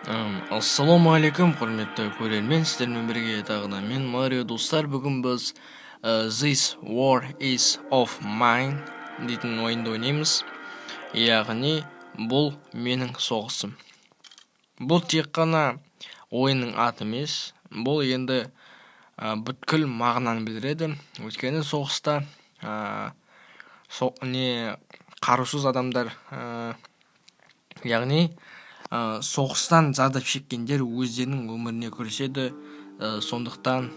Ассалаумағалейкум, құрметті көрермен, сіздермен бірге тағы да мен Марио достар. Бүгін біз This War is of Mine дейтін ойынды ойнаймыз. Яғни бұл менің соғысым. Бұл тек қана ойынның аты емес, бұл енді бүткіл мағынаны білдіреді. Өйткені соғыста қарусыз адамдар, яғни соғыстан зардап шеккендер өздерінің өміріне күреседі. Сондықтан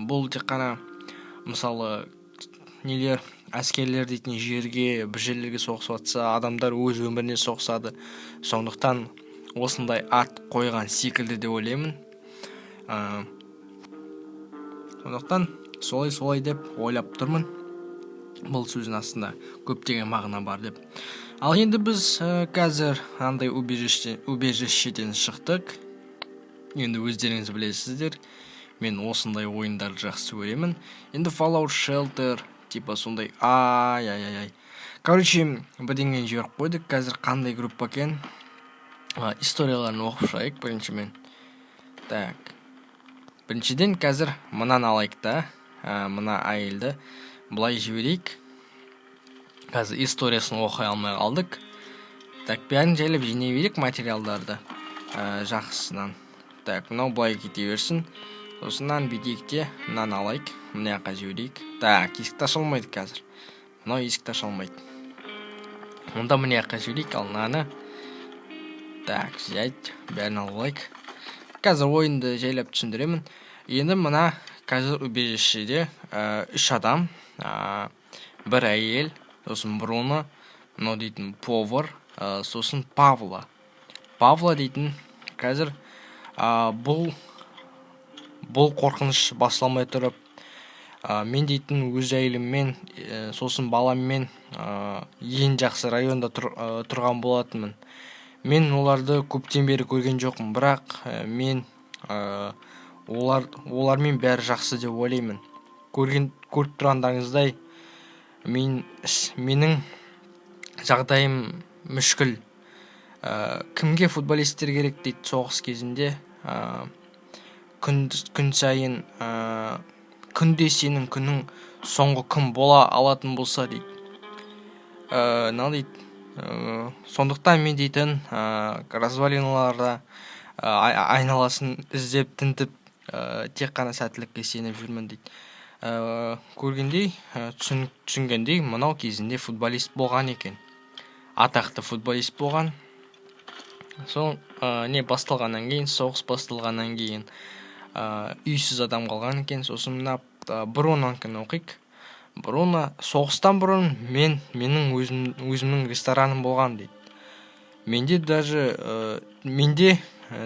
бұл тек қана мысалы әскерлер дейтін жерге бір жерлерге соғысып жатса, адамдар өз өміріне соғысады. Сондықтан осындай ат қойған секілді деп ойлаймын. Сондықтан солай деп ойлап тұрмын. Бұл сөздің астында көптеген мағына бар деп. Ал енді біз қазір андай убежищеден шықтық. Енді өздеріңіз білесіздер, мен осындай ойындарды жақсы көремін. Енді Fallout Shelter типа сондай Короче, бірдеңені жіберіп қойдық. Қазір қандай группа екен? Историяларын оқып шығайық біріншімен. Так. Біріншіден қазір мынаны алайық та. Мына әйелді былай жіберейік. Қазір историясын оқи алмай қалдық. Так, бәрін жайлап жинай берейік материалдарды жақсысынан. Так, мынау былай кете берсін. Осынан бедейік те мынаны алайық. Мына жаққа жіберейік. Так, есікті аша алмайды қазір. Мынау есікті аша алмайды. Онда мына жаққа жіберейік, ал мынаны. Так, взять, бәрін алып алайық. Қазір ойынды жайлап түсіндіремін. Енді мына қазір убежищеде 3 адам, бір әйел, сосын Бруно, мынау дейтін повар, сосын Павла дейтін. Қазір бұл қорқыныш басыламай тұрып, мен дейтін өз әйеліммен, сосын баламмен ең жақсы районда тұрған болатынмын. Мен оларды көптен бері көрген жоқпын, бірақ мен олармен бәрі жақсы деп ойлаймын. Көріп тұрғандарыңыздай, менің жағдайым мүшкіл. Кімге футболистер керек дейді соғыс кезінде. Күн сайын күнде сенің күнің соңғы күн бола алатын болса дейді. Сондықтан мен дейтін развалиналарда айналасын іздеп тінтіп тек қана сәттілікке сеніп жүрмін дейді. Түсінгендей, мынау кезінде футболист болған екен. Атақты футболист болған. Сол басталғаннан кейін, соғыс басталғаннан кейін үйсіз адам қалған екен. Сосын мына Бруноны оқиық. Бруно соғыстан бұрын менің өзімнің рестораным болған дейді. Менде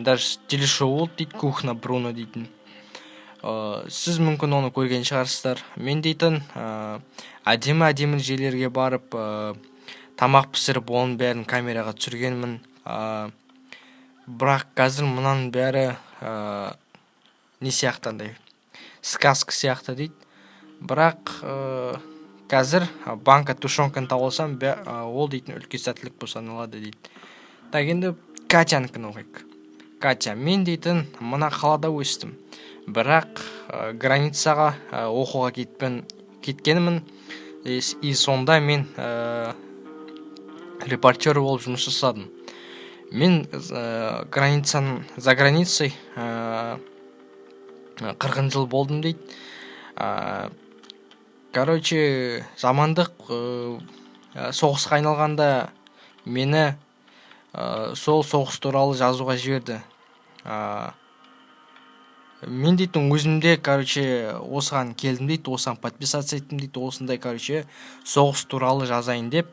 даже телешоу болды дейді, кухня Бруно дейтін. Сіз мүмкін оны көрген шығарсыздар. Мен дейтін әдемі жерлерге барып тамақ пісіріп, оның бәрін камераға түсіргенмін. Бірақ қазір мұнаның бәрі не сияқтандай, сказка сияқты дейді. Бірақ қазір банка тушенканы тауып алсам, ол дейтін үлкен сәттілік болып саналады дейді. Так, енді Катянікін оқиық. Катя, мен дейтін мына қалада өстім. Бірақ границаға оқуға кеткенімін. И сонда мен репортер болып жұмыс жасадым. Мен за границей 40 жыл болдым дейді. Короче, жамандық соғысқа айналғанда мені сол соғыс туралы жазуға жіберді. Мен дейтін өзімде, осыған келдім дейді, осыған подписаться еттім дейді, осындай, соғыс туралы жазайын деп,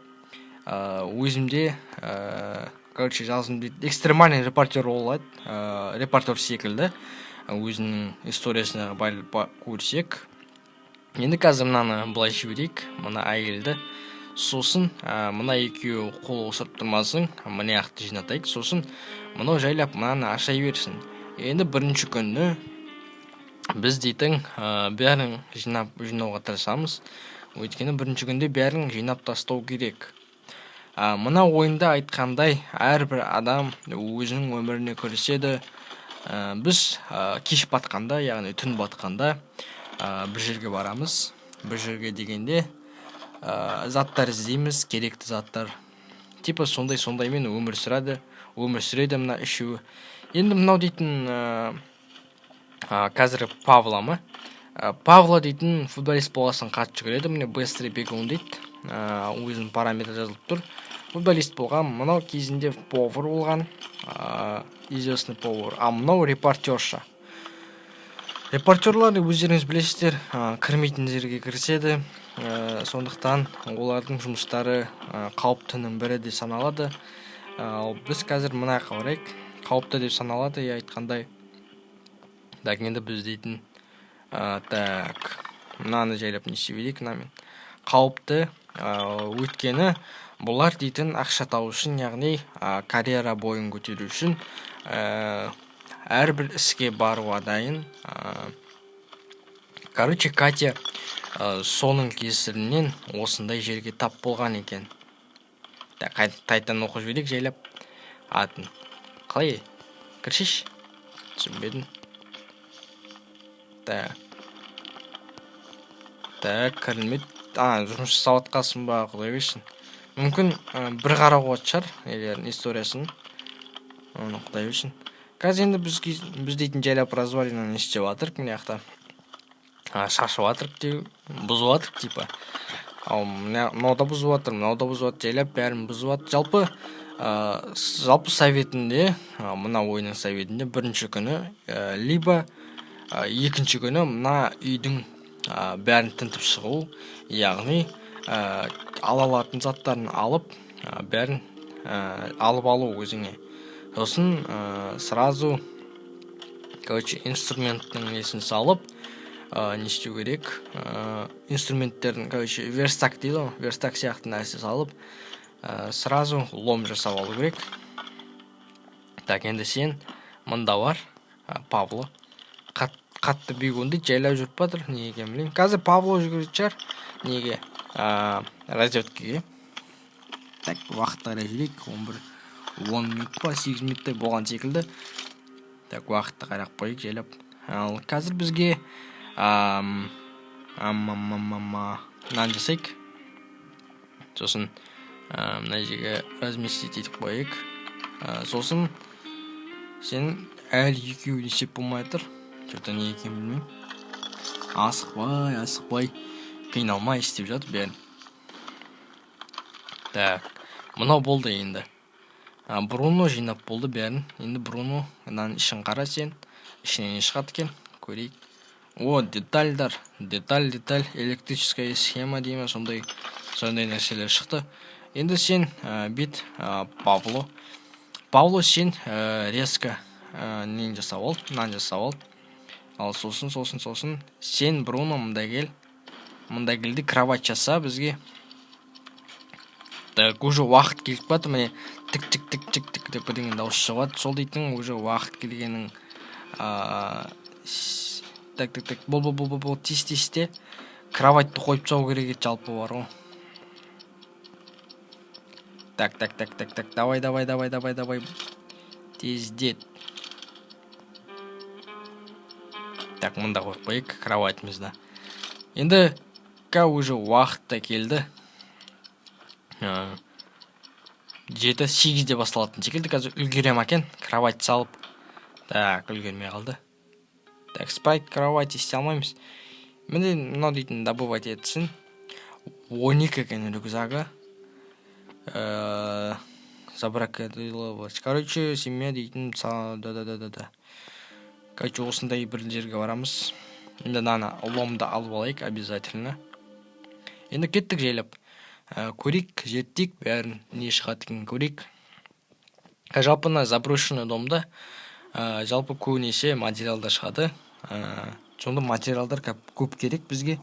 өзімде, жаздым дейді. Экстремальный репортер болады, репортер секілді, өзінің историясына көрсек. Енді қазір мынаны былай жіберейік, мына әйелді. Сосын мына екеуі қол қосып тұрмасын, мына ақты жинатайық. Сосын мынау жайлап мынаны аша берсін. Енді бірінші күні біз дейтін бәрін жинауға тырысамыз. Өйткені бірінші күнде бәрін жинап тастау керек. Мына ойында айтқандай әрбір адам өзінің өміріне кіріседі. Біз кеш батқанда, яғни түн батқанда бір жерге барамыз. Бір жерге дегенде заттар іздейміз, керекті заттар. Типа сондаймен өмір сүреді мына үшеуі. Енді мынау дейтін қазір Павла дейтін футболист болғасын қатты жүгіреді. Міне быстрый бегун дейді. Өзінің параметр жазылып тұр. Футболист болған. Мынау кезінде повар болған. Известный повар. Мынау репортерша. Репортерлар өздеріңіз білесіздер, кірмейтін жерге кіріседі. Сондықтан олардың жұмыстары қауіптінің бірі деп саналады. Біз қазір мына қарайық. Қауіпті деп саналады, айтқандай. Так, енді біз дейтін мынаны жайлап не істеп мынамен. Қауіпті өйткені бұлар дейтін ақша табу үшін, яғни карьера бойын көтеру үшін әрбір іске баруға дайын. Короче, Катя соның кесірінен осындай жерге тап болған екен. Қайтадан оқып жіберейік жайлап. Атын қалай? Кіршеш? Түсінбедім. Кірілмеді. Жұмыс жасап жатқасын ба, құдай берсін. Мүмкін бір қарауға шығар елердің историясын. Оны құдай берсін. Қазір енді біз дейтін жайлап развалинаны не істеп жатырық, міне жақта. Шашып жатырық, бұзып жатырық типа. Мынау да бұзып жатыр, мынау да бұзып жатыр, жайлап бәрін бұзып жатыр. Жалпы советінде, мына ойының советінде бірінші күні, либо екінші күні мына үйдің бәрін тінтіп шығу, яғни ала алатын заттарын алып, бәрін алып алу өзіңе. Сосын сразу инструменттің несін салып, не істеу керек, инструменттердің верстак дейді, верстак сияқты нәрсе салып, сразу лом жасап алу керек. Так, енді сен мында бар, Павло қатты бегунды жайлап жүріп батыр, неге білейін. Қазір Павло жүгіріп шығар, неге разведкеге. Так, уақытта жүрейік, 10 минут па, 8 минуттай болған секілді. Так, уақытты қарап қойып жайлап. Ал қазір бізге нан жасайық. Сосын мына жерге разместить етіп қойып. Сосын сен әлі екеуі есеп болмай тұр. Что-то не екен білмеймін. Асықпай, қиналмай істеп жатыр бәрін. Так, мынау болды енді. Бруно жинап болды бәрін. Енді Бруно, мынаның ішін қара сен. Ішінен не шығады екен, көрейік. Детальдар, деталь, электрическая схема деймін, сондай нәрселер шықты. Енді сен бет Павло сен резко нен жасап ал, нан жасап ал. Ал сосын сен Бруно мұнда келді кровать жаса бізге. Так, уже уақыт келіп баты, міне тік деп бірдеңе дауыс шығады. Сол дейтін уже уақыт келгенің так, бол, тез-тезде кроватьты қойып тастау керек еді, жалпы бар ғой. Так, давай. Тездет. Так, мында қойып қойық кроватьмызда. Енді уже уақытта келді. 7-8-де басталатын секілді. Қазір үлгерем екен, кровать салып. Так, үлгермей қалды. Так, спать кровать істей алмаймыз. Міне мынау дейтін добывать етсін. 12 екен рюкзагы. Забракадиловать. Короче, семья дейтін да. Короче, осындай бір жерге барамыз. Енді ломды алып алайық обязательно. Енді кеттік жайлап. Көрейік, зерттейік, бәрін не шығады екен көрейік. Жалпы заброшенный домда жалпы көбінесе материалдар шығады. Сонда материалдар көп керек бізге.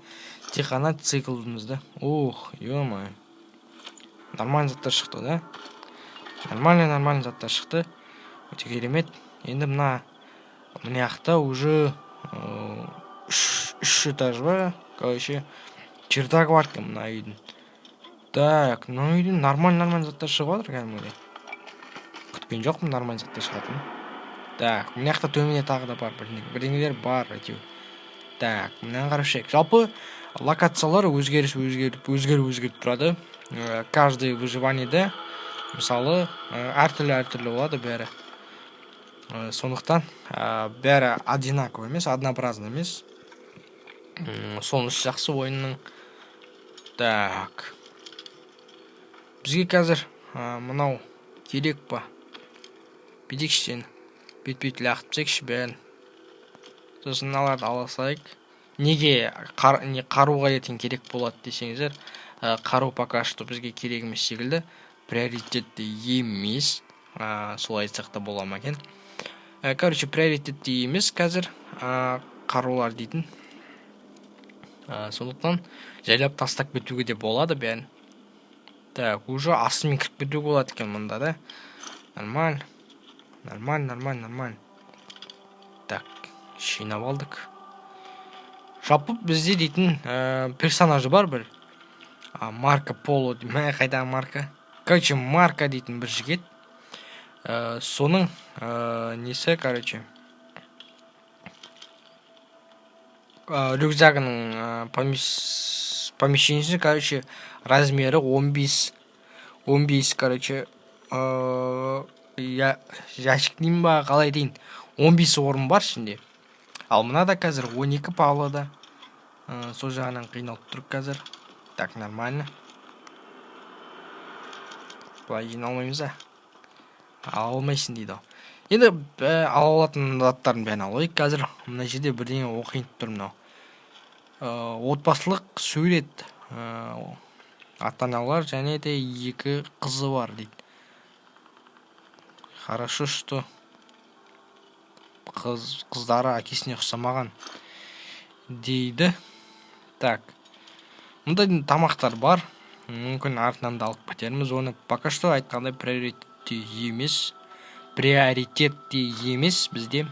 Тек қана циклымызды. Ё-моё. Нормальный заттар шықты, да? Нормальный заттар шықты. Өте керемет. Енді мына жақта уже 3 этаж ба? Короче, чердак бар екен мына үйдің. Так, ну үйден нормально заттар шығып жатыр кәдімгідей. Күткен жоқпын нормально заттар шығатынын. Так, мына жақта төменде тағы да бар бірдеңелер бар әйтеуір. Так, мынаны қарап көрейік. Жалпы локациялар өзгеріп тұрады. Каждый выживаниеде мысалы әртүрлі болады бәрі. Сондықтан бәрі одинаково емес, однообразно емес. Сонысы жақсы ойынның. Так. Бізге қазір мынау керек па? Бедекші сені. Бет-бет лақтып тексші бәрін. Сосын мыналарды ала салайық. Неге қаруға ертең керек болады десеңіздер, қару пока что бізге керек емес секілді. Приоритетті емес. Солай айтсақ та бола ма екен. Короче, приоритетті емес қазір қарулар дейтін. Сондықтан жайлап тастап кетуге де болады бәрін. Так, уже астымен кіріп кетуге болады екен мұнда да. Нормально. Так, жинап алдық. Жалпы бізде дейтін персонажы бар бір. Марко Поло деймін. Қайдағы Марко? Короче, Марко дейтін бір жігет. Соның несі, короче. Рюкзагының помещениесі, короче, размері 15, короче, ящик деймін ба, қалай дейін, 15 орын бар ішінде. Ал мына да қазір 12 павлода. Сол жағынан қиналып тұрып қазір. Так, нормально. Бұлай жиналмаймыз а. Ала алмайсың дейді. Енді ала алатын заттардың бәрін алайық қазір. Мына жерде бірдеңе оқиын тұр мынау. Отбасылық сурет. Ата-аналар және де 2 қызы бар дейді. Хорошо, что қыздары әкесіне ұқсамаған дейді. Так. Мұнда тамақтар бар. Мүмкін артынан да алып кетерміз. Оны пока что айтқандай приоритетті емес бізде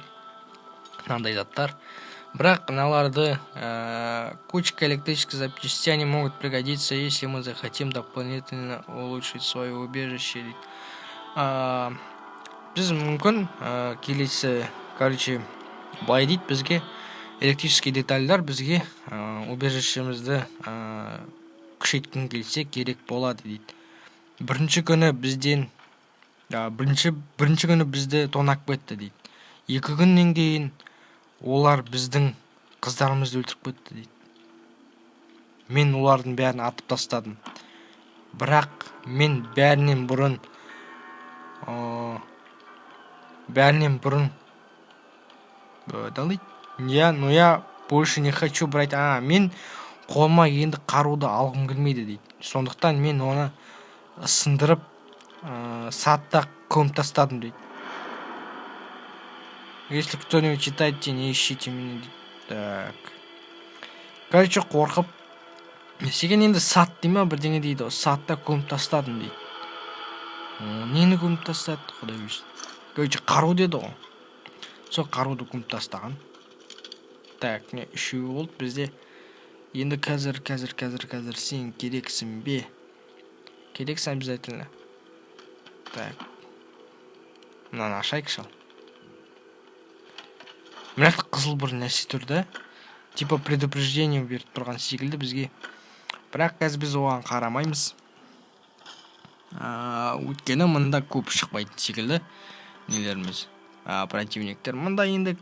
мынандай заттар. Бірақ мыналарды кучка электрических запчастей, они могут пригодиться, если мы захотим дополнительно улучшить свое убежище. Біз мүмкін келесі, короче, былай дейді бізге электрический детальдар бізге убежищемізді күшейткін келсе керек болады дейді. Бірінші күні бізді тонап кетті дейді. 2 күннен кейін олар біздің қыздарымызды өлтіріп кетті дейді. Мен олардың бәрін атып тастадым. Бірақ мен бәрінен бұрын но я больше не хочу брать. Мен қолыма енді қаруды алғым келмейді дейді. Сондықтан мен оны сындырып сатта көміп тастадым дейді. Если кто-нибудь читайте, не ищите меня дейді. Так. Короче, қорқып сеген енді сат дейма бірдеңе дейді. Сатта көміп тастадым дейді. Нені көміп тастады, құдай білсін. Короче, қару деді ғой. Сол қаруды көміп тастаған. Так, не 3 болды бізде. Енді қазір сен керексің бе? Керексің обязательно. Так. Мынаны ашайық шал. Мына қызыл бір нәрсе тұрды. Типа предупреждение беріп тұрған секілді бізге. Бірақ қазір біз оған қарамаймыз. Өйткені мында көп шықпайтын секілді нелеріміз. Противниктер. Мында енді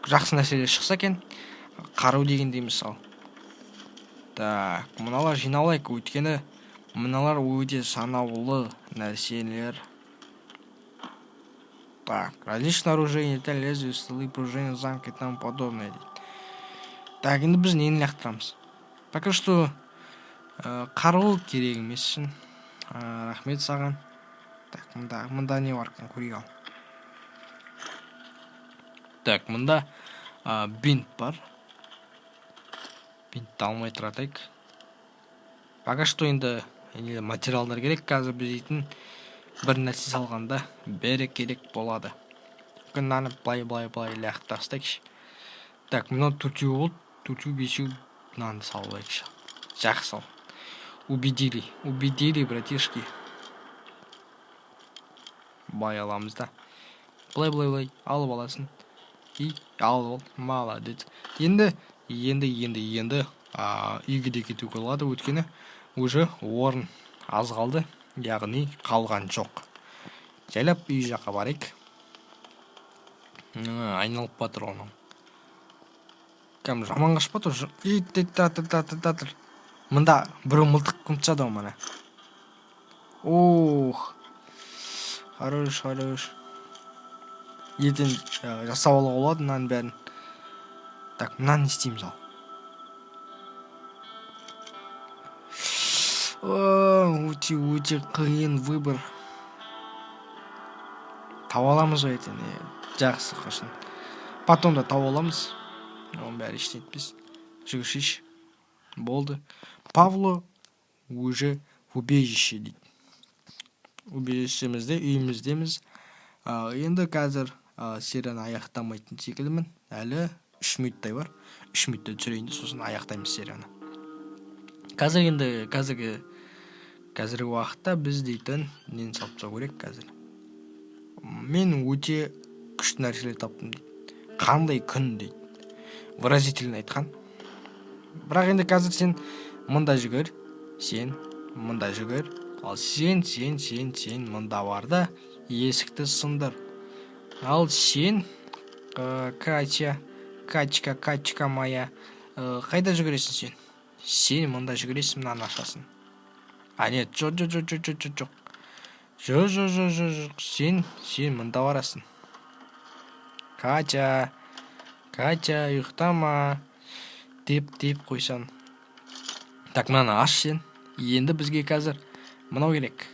жақсы нәрселер шықса екен. Қару дегенде мысал. Так, мыналар жиналайық. Өйткені мыналар өте санаулы нәрселер. Так, различные оружия, детали, лезвия, столы, пружины, замки и тому подобное. Так, енді біз нені лақтырамыз? Пока что қару керек емес үшін. Рахмет саған. Так, мұнда не бар екен, көрейік ал. Так, мұнда бинт бар. Бинтті алмай тұратайық. Пока что енді материалдар керек. Қазір біз дейтін бір нәрсе салғанда бәрі керек болады. Күннаны былай лақтып тастайықшы. Так, мынау 4 болды. 4-5 мынаны салайықшы. Жақсы сал. убедили, братишки. Бай аламыз да. Былай алып аласың. И алып ал, молодец. Енді үйге де кетуге болады, өйткені уже орын аз қалды, яғни қалған жоқ. Жайлап үй жаққа барайық. Айналып батыр оның. Кәм жаман қашып батыр. Татыр. Мында біреу мылтық күмтсады мана. Ох. Хорош. Ертең жасап алуға болады мынаның бәрін. Так, мынаны істейміз ал. Өте қиын выбор. Таба аламыз ғой ертең. Жақсы қашын. Потом да таба аламыз. Оның бәрі ештеңе етпес. Жүгіршейші. Болды. Павло уже в убежище дейді. Убежищемізде, үйіміздеміз. Енді қазір серияны аяқтамайтын секілдімін. Әлі 3 минуттай бар. 3 минутта түсірейін, сосын аяқтаймыз серияны. Қазіргі уақытта біз дейтін нені салып тастау керек қазір. Мен өте күшті нәрселер таптым дейді. Қандай күн дейді. Выразительно айтқан. Бірақ енді қазір сен мында жүгір, сен мында жүгір, ал сен мында бар да есікті сындыр. Ал сен Качка моя, қайда жүгіресің сен? Сен мында жүгіресің, мынаны ашасың. Нет, жоқ. Сен мында барасың. Катя, ұйықтама деп қойсан. Так, мынаны аш сен. Енді бізге қазір мынау керек.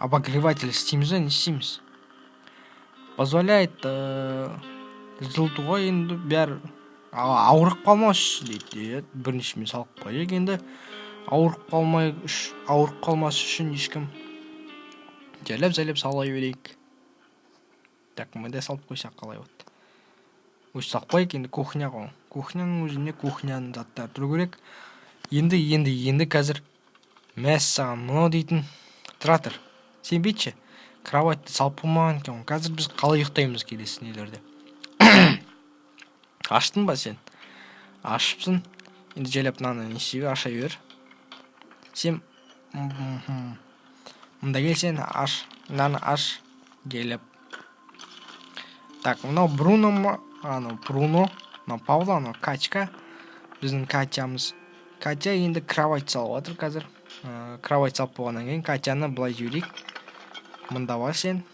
Обогреватель істейміз ба, не істейміз? Позволяет жылытуға енді бәрі ауырып қалмас дейді. Біріншімен салып қойып, енді ауырып қалмас үшін ешкім жайлап сала берейік. Так, мында салып қойсақ қалай болады? Өз салып қойып, енді кухня ғой. Кухняның өзіне кухняның заттары тұру керек. Енді қазір мәссаған мынау дейтін тұратыр. Сен бетші, кроватьты салып болмаған екен. Қазір біз қалай ұйықтаймыз келесі нелерде. Аштың ба сен? Ашыпсың. Енді жайлап мынаны несіге аша бер. Сен мында кел, сен аш. Мынаны аш. Жайлап. Так, мынау Бруно ма? Бруно. Мынау Павло, мынау Качка. Біздің Катямыз. Катя енді кровать салып отыр қазір. Кровать салып болғаннан кейін Катяны былай жіберейік. Мында бар сен,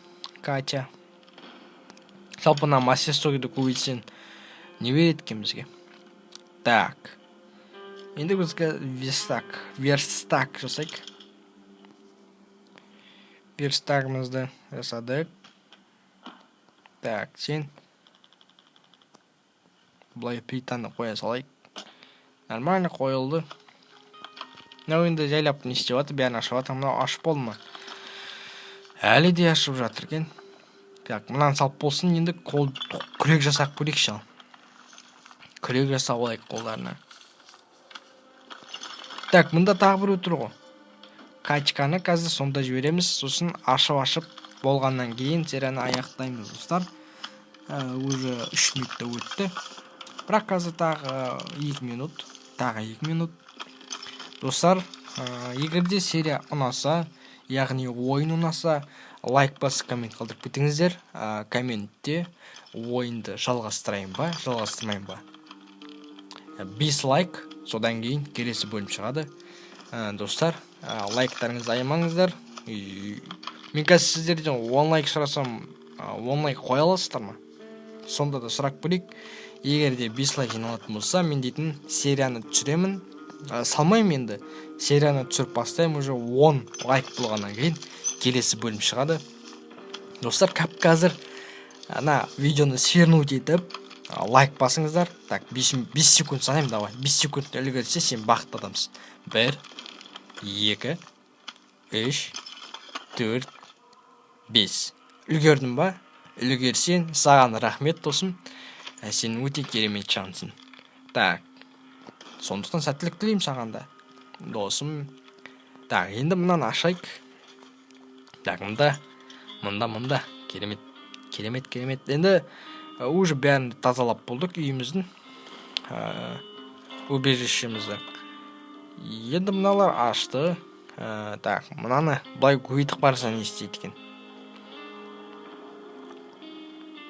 Катя. Жалпына мастерстойды көбейтсен не береді екен бізге? Так. Енді бізге верстак жасайық. Верстагымызды жасадық. Так, сен былай плитаны қоя салайық. Нормально қойылды. Мынау енді жайлап не істеп жатыр, бәрін ашып жатыр. Мынау ашып болды ма? Әлі де ашып жатыр екен. Так, мынаны салып болсын, енді күрек жасақ көрейікші ал. Күрек жасап алайық қолдарына. Так, мында тағы бір өтір ғой. Качканы қазір сонда жібереміз, сосын ашып болғаннан кейін серияны аяқтаймыз, достар. Уже 3 минутта өтті. Бірақ қазір тағы 2 минут. Достар, егерде серия ұнаса, яғни ойын ұнаса, лайк басып коммент қалдырып кетіңіздер. Комментте ойынды жалғастырайын ба, жалғастырмайын ба? 5 лайк, содан кейін келесі бөлім шығады. Достар, лайктарыңызды аямаңыздар. Мен қазір сіздерден 10 лайк сұрасам, 10 лайк қоя аласыздар ма? Сонда да сұрақ көрейік. Егер де 5 лайк жиналатын болса, мен дейтін серияны түсіремін. Салмаймын енді. Серияны түсіріп бастаймын, уже 10 лайк болғаннан кейін келесі бөлім шығады. Достар, қазір видеоны свернуть етіп, лайк басыңыздар. Так, 5 секунд санайым, давай. 5 секунд үлгерсе, сен бақытты адамсың. 1, 2, 3, 4, 5. Үлгердің ба? Үлгерсен, саған рахмет досым. сен өте керемет жансың. Так, сондықтан сәттілік тілеймін саған да, досым. Так, енді мынаны ашайық. Так, мында керемет. Енді уже бәрін тазалап болдық үйіміздің, убежищемізді. Енді мыналар ашты. Так, мынаны былай көйтіп барса не істейді екен?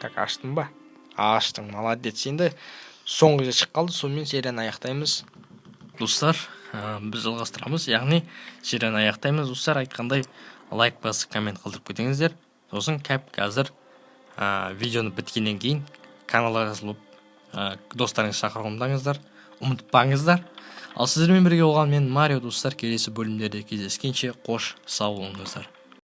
Так, аштың ба? Аштың, молодец. Енді соңғы жерге шығып қалды, сонымен серияны аяқтаймыз. Достар, біз жалғастырамыз, яғни серияны аяқтаймыз. Достар, айтқандай лайк басып, коммент қалдырып кетіңіздер. Сосын қазір видеоны біткеннен кейін каналға жазылып, достарыңыз шақырғандаңыздар, ұмытпаңыздар. Ал сіздермен бірге болған мен Марио. Достар, келесі бөлімдерде кездескенше қош сау болыңыздар.